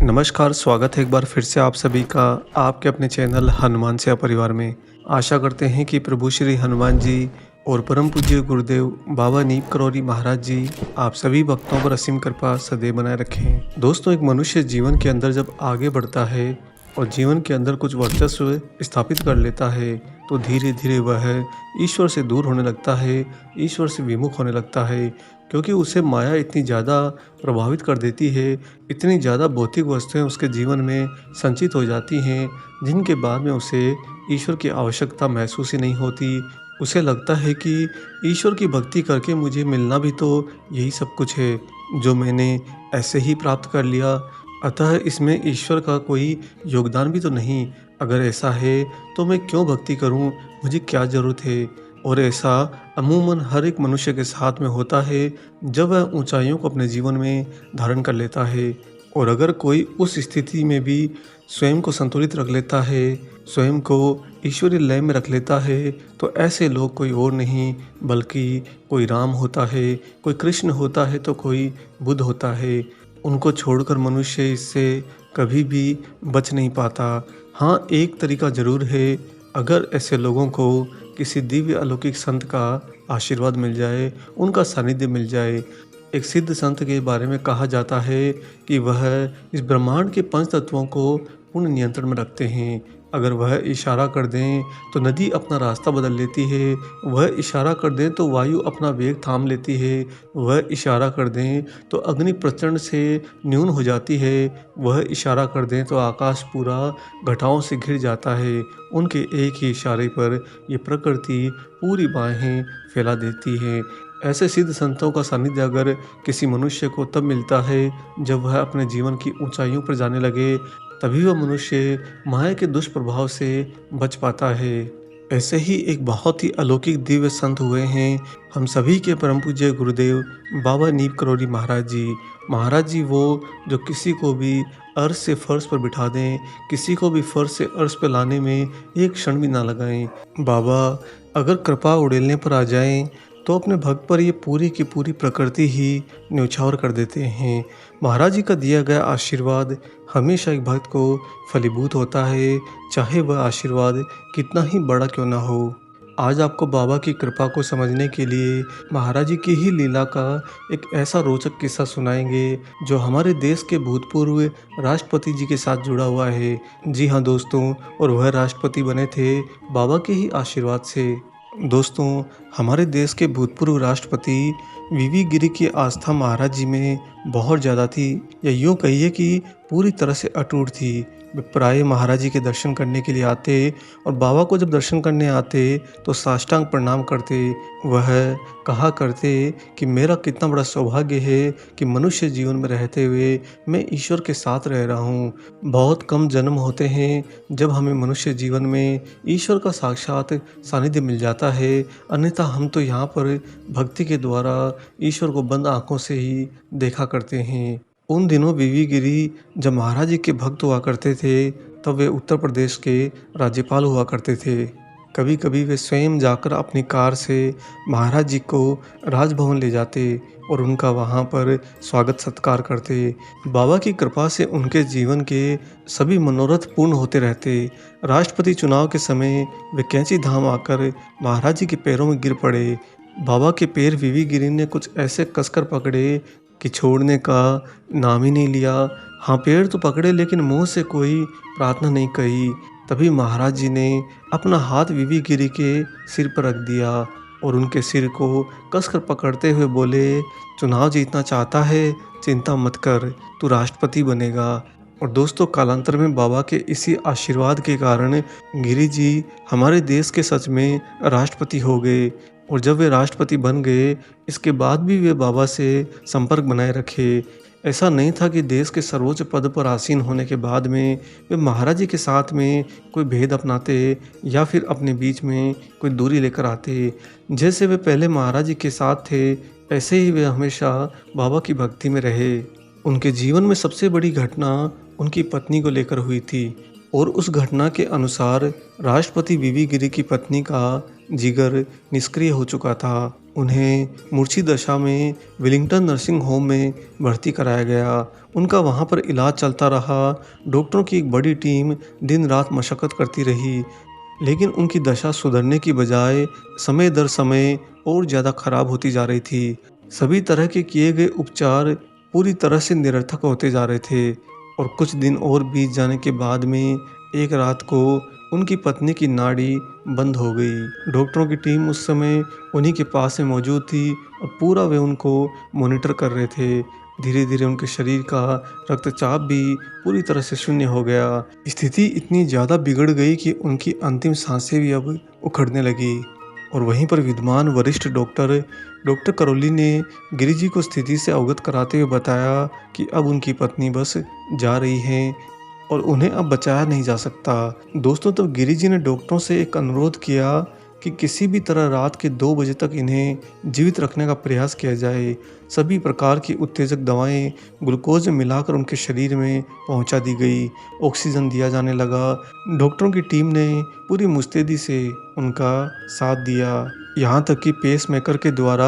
नमस्कार, स्वागत है एक बार फिर से आप सभी का आपके अपने चैनल हनुमान सेवा परिवार में। आशा करते हैं कि प्रभु श्री हनुमान जी और परम पूज्य गुरुदेव बाबा नीम करौरी महाराज जी आप सभी भक्तों पर असीम कृपा सदैव बनाए रखें। दोस्तों, एक मनुष्य जीवन के अंदर जब आगे बढ़ता है और जीवन के अंदर कुछ वर्चस्व स्थापित कर लेता है तो धीरे धीरे वह ईश्वर से दूर होने लगता है, ईश्वर से विमुख होने लगता है, क्योंकि उसे माया इतनी ज़्यादा प्रभावित कर देती है, इतनी ज़्यादा भौतिक वस्तुएं उसके जीवन में संचित हो जाती हैं जिनके बाद में उसे ईश्वर की आवश्यकता महसूस ही नहीं होती। उसे लगता है कि ईश्वर की भक्ति करके मुझे मिलना भी तो यही सब कुछ है जो मैंने ऐसे ही प्राप्त कर लिया, अतः इसमें ईश्वर का कोई योगदान भी तो नहीं। अगर ऐसा है तो मैं क्यों भक्ति करूं, मुझे क्या ज़रूरत है। और ऐसा अमूमन हर एक मनुष्य के साथ में होता है जब वह ऊंचाइयों को अपने जीवन में धारण कर लेता है। और अगर कोई उस स्थिति में भी स्वयं को संतुलित रख लेता है, स्वयं को ईश्वरीय लय में रख लेता है, तो ऐसे लोग कोई और नहीं बल्कि कोई राम होता है, कोई कृष्ण होता है, तो कोई बुद्ध होता है। उनको छोड़कर मनुष्य इससे कभी भी बच नहीं पाता। हाँ, एक तरीका ज़रूर है, अगर ऐसे लोगों को किसी दिव्य अलौकिक संत का आशीर्वाद मिल जाए, उनका सानिध्य मिल जाए। एक सिद्ध संत के बारे में कहा जाता है कि वह इस ब्रह्मांड के पंच तत्वों को पूर्ण नियंत्रण में रखते हैं। अगर वह इशारा कर दें तो नदी अपना रास्ता बदल लेती है, वह इशारा कर दें तो वायु अपना वेग थाम लेती है, वह इशारा कर दें तो अग्नि प्रचंड से न्यून हो जाती है, वह इशारा कर दें तो आकाश पूरा घटाओं से घिर जाता है। उनके एक ही इशारे पर ये प्रकृति पूरी बाहें फैला देती है। ऐसे सिद्ध संतों का सानिध्य अगर किसी मनुष्य को तब मिलता है जब वह अपने जीवन की ऊंचाइयों पर जाने लगे, तभी वह मनुष्य माया के दुष्प्रभाव से बच पाता है। ऐसे ही एक बहुत ही अलौकिक दिव्य संत हुए हैं हम सभी के परम पूज्य गुरुदेव बाबा नीम करौरी महाराज जी। महाराज जी वो जो किसी को भी अर्श से फर्श पर बिठा दें, किसी को भी फर्श से अर्श पर लाने में एक क्षण भी ना लगाएं। बाबा अगर कृपा उड़ेलने पर आ जाएं तो अपने भक्त पर ये पूरी की पूरी प्रकृति ही न्यौछावर कर देते हैं। महाराज जी का दिया गया आशीर्वाद हमेशा एक भक्त को फलीभूत होता है, चाहे वह आशीर्वाद कितना ही बड़ा क्यों ना हो। आज आपको बाबा की कृपा को समझने के लिए महाराज जी की ही लीला का एक ऐसा रोचक किस्सा सुनाएंगे जो हमारे देश के भूतपूर्व राष्ट्रपति जी के साथ जुड़ा हुआ है। जी हाँ दोस्तों, और वह राष्ट्रपति बने थे बाबा के ही आशीर्वाद से। दोस्तों, हमारे देश के भूतपूर्व राष्ट्रपति वीवी गिरी की आस्था महाराज जी में बहुत ज़्यादा थी, या यूँ कहिए कि पूरी तरह से अटूट थी। वे प्राय महाराज जी के दर्शन करने के लिए आते और बाबा को जब दर्शन करने आते तो साष्टांग प्रणाम करते। वह कहा करते कि मेरा कितना बड़ा सौभाग्य है कि मनुष्य जीवन में रहते हुए मैं ईश्वर के साथ रह रहा हूँ। बहुत कम जन्म होते हैं जब हमें मनुष्य जीवन में ईश्वर का साक्षात सानिध्य मिल जाता है, अन्यथा हम तो यहाँ पर भक्ति के द्वारा ईश्वर को बंद आँखों से ही देखा करते हैं। उन दिनों वीवी गिरी जब महाराज जी के भक्त हुआ करते थे तब वे उत्तर प्रदेश के राज्यपाल हुआ करते थे। कभी कभी वे स्वयं जाकर अपनी कार से महाराज जी को राजभवन ले जाते और उनका वहाँ पर स्वागत सत्कार करते। बाबा की कृपा से उनके जीवन के सभी मनोरथ पूर्ण होते रहते। राष्ट्रपति चुनाव के समय वे कैंची धाम आकर महाराज जी के पैरों में गिर पड़े। बाबा के पैर वीवी गिरी ने कुछ ऐसे कसकर पकड़े कि छोड़ने का नाम ही नहीं लिया। हाँ, पैर तो पकड़े लेकिन मुंह से कोई प्रार्थना नहीं कही। तभी महाराज जी ने अपना हाथ वीवी गिरी के सिर पर रख दिया और उनके सिर को कसकर पकड़ते हुए बोले, चुनाव जीतना चाहता है, चिंता मत कर, तू राष्ट्रपति बनेगा। और दोस्तों, कालांतर में बाबा के इसी आशीर्वाद के कारण गिरी जी हमारे देश के सच में राष्ट्रपति हो गए। और जब वे राष्ट्रपति बन गए, इसके बाद भी वे बाबा से संपर्क बनाए रखे। ऐसा नहीं था कि देश के सर्वोच्च पद पर आसीन होने के बाद में वे महाराज जी के साथ में कोई भेद अपनाते या फिर अपने बीच में कोई दूरी लेकर आते। जैसे वे पहले महाराज जी के साथ थे, ऐसे ही वे हमेशा बाबा की भक्ति में रहे। उनके जीवन में सबसे बड़ी घटना उनकी पत्नी को लेकर हुई थी और उस घटना के अनुसार राष्ट्रपति वीवी गिरी की पत्नी का जिगर निष्क्रिय हो चुका था। उन्हें मूर्छित दशा में वेलिंगटन नर्सिंग होम में भर्ती कराया गया। उनका वहां पर इलाज चलता रहा। डॉक्टरों की एक बड़ी टीम दिन रात मशक्कत करती रही, लेकिन उनकी दशा सुधरने की बजाय समय दर समय और ज़्यादा खराब होती जा रही थी। सभी तरह के किए गए उपचार पूरी तरह से निरर्थक होते जा रहे थे और कुछ दिन और बीत जाने के बाद में एक रात को उनकी पत्नी की नाड़ी बंद हो गई। डॉक्टरों की टीम उस समय उन्हीं के पास में मौजूद थी और पूरा वे उनको मॉनिटर कर रहे थे। धीरे धीरे उनके शरीर का रक्तचाप भी पूरी तरह से शून्य हो गया। स्थिति इतनी ज़्यादा बिगड़ गई कि उनकी अंतिम सांसें भी अब उखड़ने लगी। और वहीं पर विद्वान वरिष्ठ डॉक्टर करोली ने गिरी जी को स्थिति से अवगत कराते हुए बताया कि अब उनकी पत्नी बस जा रही हैं और उन्हें अब बचाया नहीं जा सकता। दोस्तों, तब गिरी जी ने डॉक्टरों से एक अनुरोध किया कि किसी भी तरह रात के 2 बजे तक इन्हें जीवित रखने का प्रयास किया जाए। सभी प्रकार की उत्तेजक दवाएं ग्लूकोज में मिलाकर उनके शरीर में पहुंचा दी गई। ऑक्सीजन दिया जाने लगा। डॉक्टरों की टीम ने पूरी मुस्तैदी से उनका साथ दिया। यहाँ तक कि पेसमेकर के द्वारा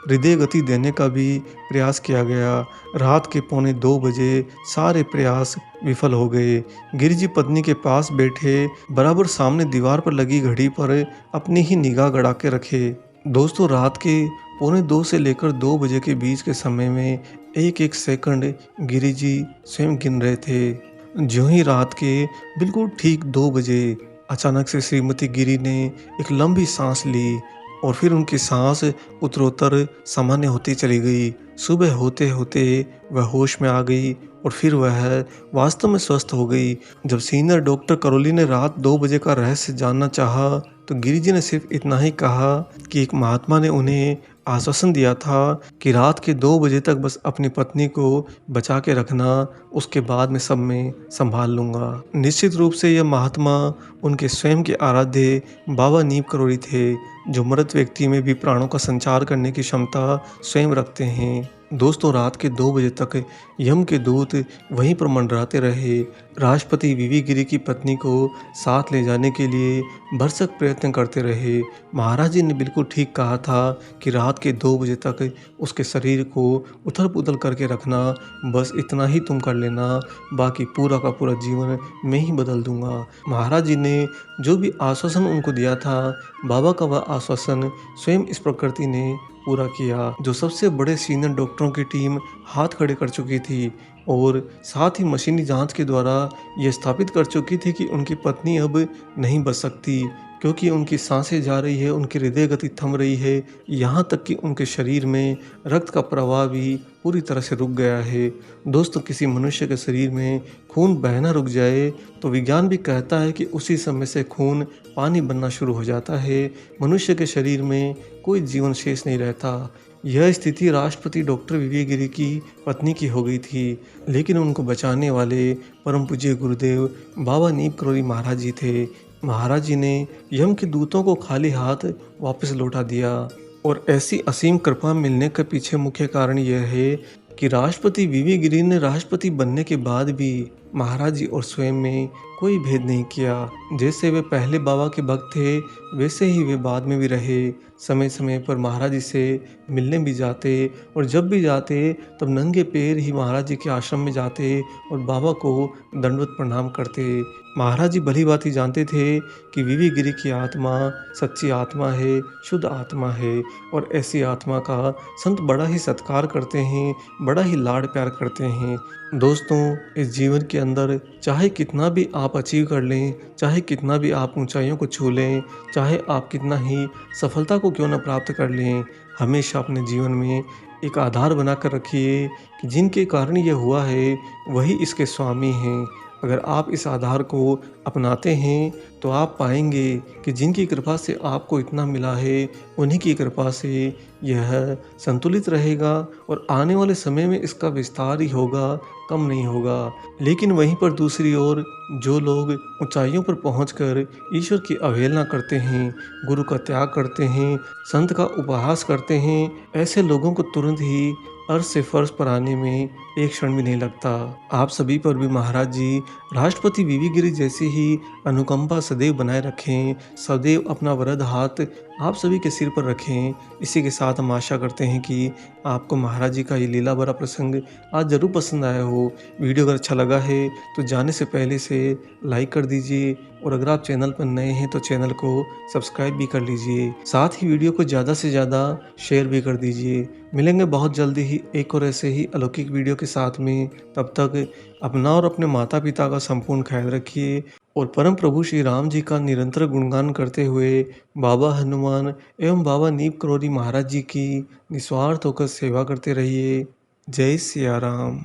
हृदय गति देने का भी प्रयास किया गया। रात के 1:45 सारे प्रयास विफल हो गए। गिरी जी पत्नी के पास बैठे बराबर सामने दीवार पर लगी घड़ी पर अपनी ही निगाह गड़ा के रखे। दोस्तों, रात के 1:45 से लेकर 2 बजे के बीच के समय में एक एक सेकंड गिरी जी स्वयं गिन रहे थे। ज्यों ही रात के बिल्कुल ठीक 2 बजे अचानक से श्रीमती गिरी ने एक लंबी सांस ली और फिर उनकी सांस उत्तरोत्तर सामान्य होती चली गई। सुबह होते होते वह होश में आ गई और फिर वह वास्तव में स्वस्थ हो गई। जब सीनियर डॉक्टर करोली ने रात 2 बजे का रहस्य जानना चाहा तो गिरिजी ने सिर्फ इतना ही कहा कि एक महात्मा ने उन्हें आश्वासन दिया था कि रात के 2 बजे तक बस अपनी पत्नी को बचा के रखना, उसके बाद में सब मैं संभाल लूँगा। निश्चित रूप से यह महात्मा उनके स्वयं के आराध्य बाबा नीम करोली थे, जो मृत व्यक्ति में भी प्राणों का संचार करने की क्षमता स्वयं रखते हैं। दोस्तों, रात के 2 बजे तक यम के दूत वहीं पर मंडराते रहे। राष्ट्रपति वीवी गिरी की पत्नी को साथ ले जाने के लिए भरसक प्रयत्न करते रहे। महाराज जी ने बिल्कुल ठीक कहा था कि रात के 2 बजे तक उसके शरीर को उथल पुथल करके रखना, बस इतना ही तुम कर लेना, बाकी पूरा का पूरा जीवन मैं ही बदल दूंगा। महाराज जी ने जो भी आश्वासन उनको दिया था, बाबा का वह आश्वासन स्वयं इस प्रकृति ने पूरा किया। जो सबसे बड़े सीनियर डॉक्टरों की टीम हाथ खड़े कर चुकी थी और साथ ही मशीनी जांच के द्वारा यह स्थापित कर चुकी थी कि उनकी पत्नी अब नहीं बच सकती, क्योंकि उनकी सांसें जा रही है, उनकी हृदय गति थम रही है, यहाँ तक कि उनके शरीर में रक्त का प्रवाह भी पूरी तरह से रुक गया है। दोस्तों, किसी मनुष्य के शरीर में खून बहना रुक जाए तो विज्ञान भी कहता है कि उसी समय से खून पानी बनना शुरू हो जाता है। मनुष्य के शरीर में कोई जीवन शेष नहीं रहता। यह स्थिति राष्ट्रपति डॉक्टर वीवी गिरी की पत्नी की हो गई थी, लेकिन उनको बचाने वाले परम पूज्य गुरुदेव बाबा नीम करोली महाराज जी थे। महाराज जी ने यम के दूतों को खाली हाथ वापस लौटा दिया और ऐसी असीम कृपा मिलने के पीछे मुख्य कारण यह है कि राष्ट्रपति वीवी गिरी ने राष्ट्रपति बनने के बाद भी महाराज जी और स्वयं में कोई भेद नहीं किया। जैसे वे पहले बाबा के भक्त थे, वैसे ही वे बाद में भी रहे। समय समय पर महाराज जी से मिलने भी जाते और जब भी जाते तब नंगे पैर ही महाराज जी के आश्रम में जाते और बाबा को दंडवत प्रणाम करते। महाराज जी भली बात ही जानते थे कि वीवी गिरी की आत्मा सच्ची आत्मा है, शुद्ध आत्मा है और ऐसी आत्मा का संत बड़ा ही सत्कार करते हैं, बड़ा ही लाड प्यार करते हैं। दोस्तों, इस जीवन के अंदर चाहे कितना भी आप अचीव कर लें, चाहे कितना भी आप ऊंचाइयों को छू लें, चाहे आप कितना ही सफलता को क्यों न प्राप्त कर लें, हमेशा अपने जीवन में एक आधार बनाकर रखिए कि जिनके कारण यह हुआ है वही इसके स्वामी हैं। अगर आप इस आधार को अपनाते हैं तो आप पाएंगे कि जिनकी कृपा से आपको इतना मिला है, उन्हीं की कृपा से यह संतुलित रहेगा और आने वाले समय में इसका विस्तार ही होगा, कम नहीं होगा। लेकिन वहीं पर दूसरी ओर जो लोग ऊंचाइयों पर पहुंचकर ईश्वर की अवहेलना करते हैं, गुरु का त्याग करते हैं, संत का उपहास करते हैं, ऐसे लोगों को तुरंत ही अर्श से फर्श पर आने में एक क्षण भी नहीं लगता। आप सभी पर भी महाराज जी राष्ट्रपति वीवी गिरी जैसी ही अनुकंपा सदैव बनाए रखें, सदैव अपना वरद हाथ आप सभी के सिर पर रखें। इसी के साथ हम आशा करते हैं कि आपको महाराज जी का ये लीला भरा प्रसंग आज ज़रूर पसंद आया हो। वीडियो अगर अच्छा लगा है तो जाने से पहले से लाइक कर दीजिए और अगर आप चैनल पर नए हैं तो चैनल को सब्सक्राइब भी कर लीजिए। साथ ही वीडियो को ज़्यादा से ज़्यादा शेयर भी कर दीजिए। मिलेंगे बहुत जल्दी ही एक और ऐसे ही अलौकिक वीडियो के साथ में। तब तक अपना और अपने माता पिता का संपूर्ण ख्याल रखिए और परम प्रभु श्री राम जी का निरंतर गुणगान करते हुए बाबा हनुमान एवं बाबा नीम करोली महाराज जी की निस्वार्थ होकर सेवा करते रहिए। जय सिया राम।